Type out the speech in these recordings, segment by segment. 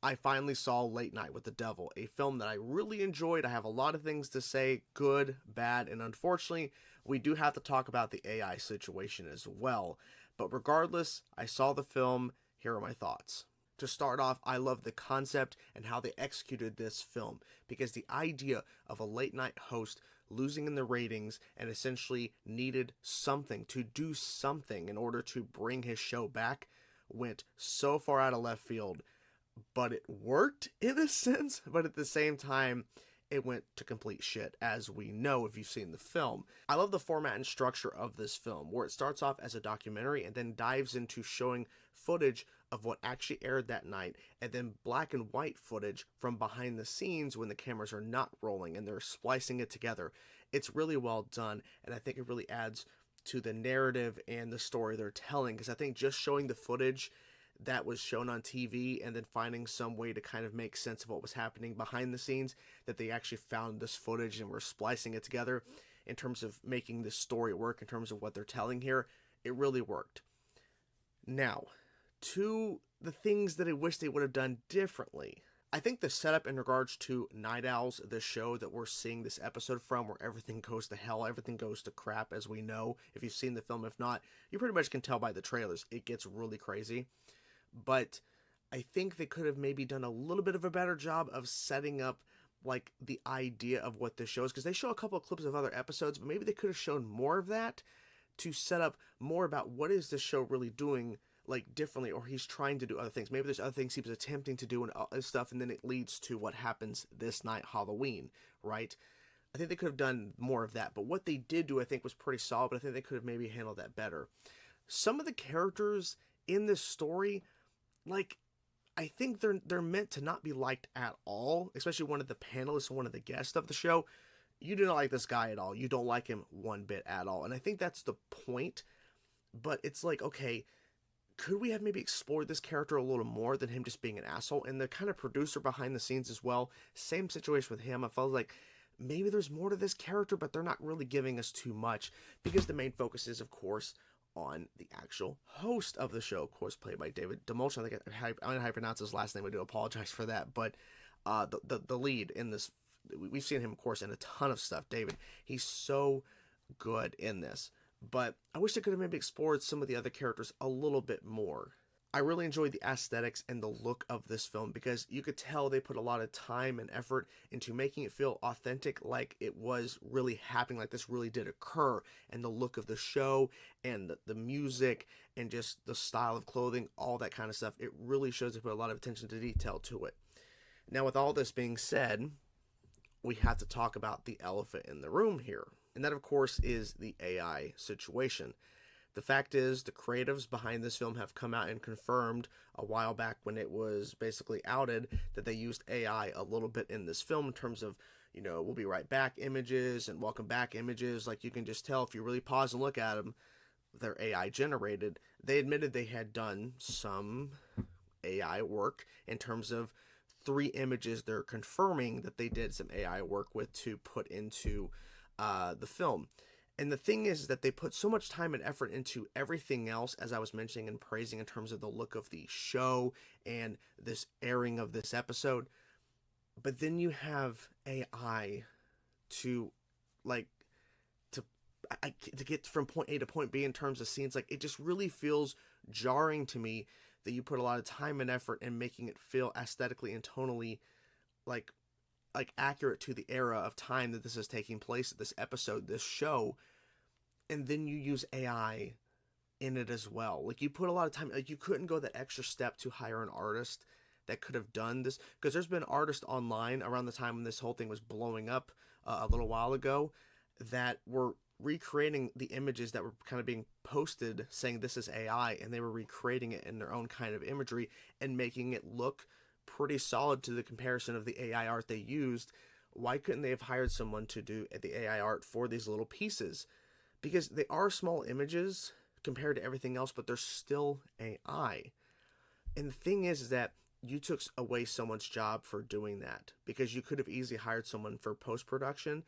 I finally saw Late Night with the Devil, a film that I really enjoyed. I have a lot of things to say, good, bad, and unfortunately, we do have to talk about the AI situation as well. But regardless, I saw the film. Here are my thoughts. To start off, I love the concept and how they executed this film, because the idea of a late night host losing in the ratings and essentially needed something to do something in order to bring his show back went so far out of left field, but it worked in a sense, but at the same time, it went to complete shit, as we know if you've seen the film. I love the format and structure of this film, where it starts off as a documentary and then dives into showing footage of what actually aired that night, and then black and white footage from behind the scenes when the cameras are not rolling and they're splicing it together. It's really well done, and I think it really adds to the narrative and the story they're telling, because I think just showing the footage that was shown on TV and then finding some way to kind of make sense of what was happening behind the scenes, that they actually found this footage and were splicing it together in terms of making this story work, in terms of what they're telling here, it really worked. Now, to the things that I wish they would have done differently. I think the setup in regards to Night Owls, the show that we're seeing this episode from, where everything goes to hell, everything goes to crap, as we know, if you've seen the film. If not, you pretty much can tell by the trailers. It gets really crazy. But I think they could have maybe done a little bit of a better job of setting up like the idea of what this show is, because they show a couple of clips of other episodes, but maybe they could have shown more of that to set up more about what is this show really doing, like, differently, or he's trying to do other things. Maybe there's other things he was attempting to do and stuff, and then it leads to what happens this night, Halloween, right? I think they could have done more of that, but what they did do, I think, was pretty solid, but I think they could have maybe handled that better. Some of the characters in this story, like, I think they're meant to not be liked at all, especially one of the panelists and one of the guests of the show. You do not like this guy at all. You don't like him one bit at all. And I think that's the point, but it's like, okay, could we have maybe explored this character a little more than him just being an asshole? And the kind of producer behind the scenes as well, same situation with him. I felt like maybe there's more to this character, but they're not really giving us too much, because the main focus is, of course, on the actual host of the show, of course, played by David Dastmalchian. I don't know how I pronounce his last name. I do apologize for that. But the lead in this, we've seen him, of course, in a ton of stuff. David, he's so good in this. But I wish they could have maybe explored some of the other characters a little bit more. I really enjoyed the aesthetics and the look of this film, because you could tell they put a lot of time and effort into making it feel authentic, like it was really happening, like this really did occur. And the look of the show and the music and just the style of clothing, all that kind of stuff, it really shows they put a lot of attention to detail to it. Now, with all this being said, we have to talk about the elephant in the room here. And that, of course, is the AI situation. The fact is, the creatives behind this film have come out and confirmed a while back, when it was basically outed, that they used AI a little bit in this film in terms of, we'll be right back images and welcome back images. Like, you can just tell if you really pause and look at them, they're AI generated. They admitted they had done some AI work in terms of 3 images they're confirming that they did some AI work with to put into the film. And the thing is that they put so much time and effort into everything else, as I was mentioning and praising, in terms of the look of the show and this airing of this episode. But then you have AI to, like, to get from point A to point B in terms of scenes. Like, it just really feels jarring to me that you put a lot of time and effort in making it feel aesthetically and tonally like accurate to the era of time that this is taking place, this episode, this show, and then you use AI in it as well. Like, you put a lot of time, like, you couldn't go that extra step to hire an artist that could have done this, because there's been artists online around the time when this whole thing was blowing up a little while ago, that were recreating the images that were kind of being posted saying this is AI, and they were recreating it in their own kind of imagery and making it look pretty solid to the comparison of the AI art they used. Why couldn't they have hired someone to do the AI art for these little pieces? Because they are small images compared to everything else, but they're still AI. And the thing is that you took away someone's job for doing that, because you could have easily hired someone for post-production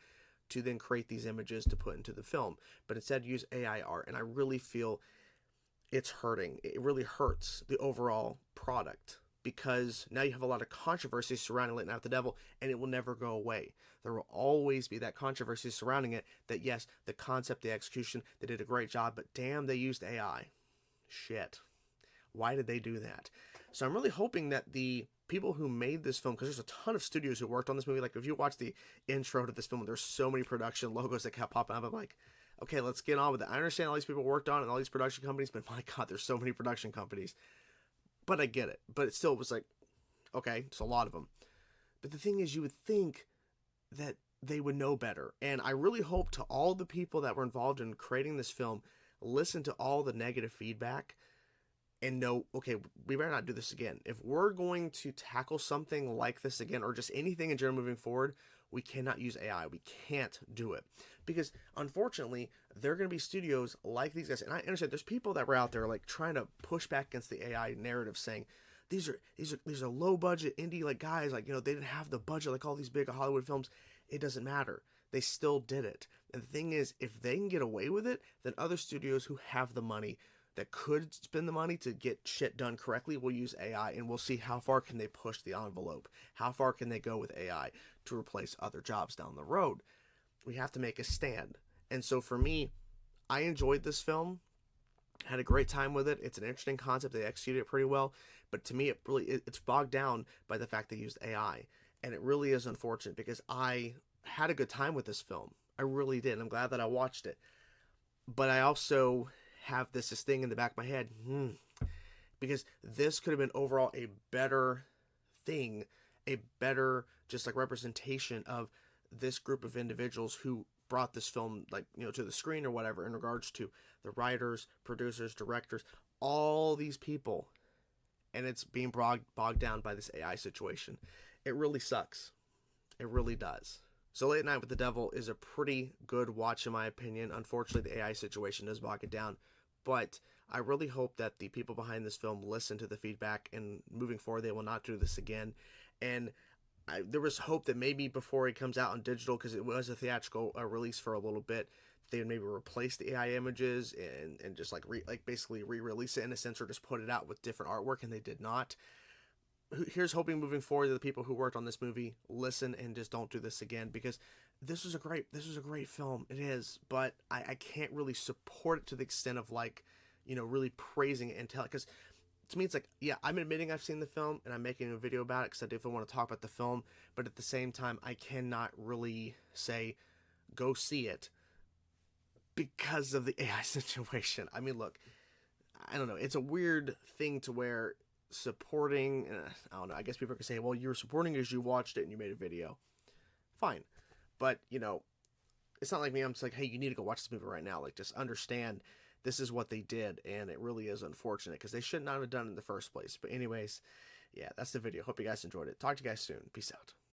to then create these images to put into the film, but instead use AI art. And I really feel it's hurting. It really hurts the overall product, because now you have a lot of controversy surrounding Late Night with the Devil, and it will never go away. There will always be that controversy surrounding it, that yes, the concept, the execution, they did a great job, but damn, they used AI. Shit. Why did they do that? So I'm really hoping that the people who made this film, because there's a ton of studios who worked on this movie, like if you watch the intro to this film, there's so many production logos that kept popping up. I'm like, okay, let's get on with it. I understand all these people worked on it and all these production companies, but my God, there's so many production companies. But I get it. But it still was like, okay, it's a lot of them. But the thing is, you would think that they would know better. And I really hope to all the people that were involved in creating this film, listen to all the negative feedback and know, okay, we better not do this again. If we're going to tackle something like this again, or just anything in general moving forward, we cannot use AI. We can't do it. Because unfortunately, there are going to be studios like these guys. And I understand there's people that were out there like trying to push back against the AI narrative, saying these are low budget indie like guys, like, you know, they didn't have the budget like all these big Hollywood films. It doesn't matter. They still did it. And the thing is, if they can get away with it, then other studios who have the money, that could spend the money to get shit done correctly, will use AI, and we'll see how far can they push the envelope. How far can they go with AI to replace other jobs down the road? We have to make a stand. And so for me, I enjoyed this film. Had a great time with it. It's an interesting concept. They executed it pretty well. But to me, it's bogged down by the fact they used AI. And it really is unfortunate because I had a good time with this film. I really did. I'm glad that I watched it. But I also have this thing in the back of my head, because this could have been overall a better thing, a better just like representation of this group of individuals who brought this film, like, you know, to the screen or whatever, in regards to the writers, producers, directors, all these people. And it's being bogged down by this AI situation. It really sucks. It really does. So Late Night with the Devil is a pretty good watch in my opinion. Unfortunately, the AI situation does bog it down. But I really hope that the people behind this film listen to the feedback, and moving forward, they will not do this again. And there was hope that maybe before it comes out on digital, because it was a theatrical release for a little bit, they would maybe replace the AI images and just like basically re-release it in a sense, or just put it out with different artwork, and they did not. Here's hoping moving forward that the people who worked on this movie listen and just don't do this again, because this was a great film. It is, but I can't really support it to the extent of, like, you know, really praising it and telling, because to me it's like, yeah, I'm admitting I've seen the film and I'm making a video about it because I definitely want to talk about the film, but at the same time I cannot really say go see it because of the AI situation. I mean, look, I don't know, it's a weird thing to where supporting, I don't know, I guess people can say, well, you were supporting because you watched it and you made a video. Fine. But, you know, it's not like me, I'm just like, hey, you need to go watch this movie right now. Like, just understand this is what they did, and it really is unfortunate because they should not have done it in the first place. But anyways, yeah, that's the video. Hope you guys enjoyed it. Talk to you guys soon. Peace out.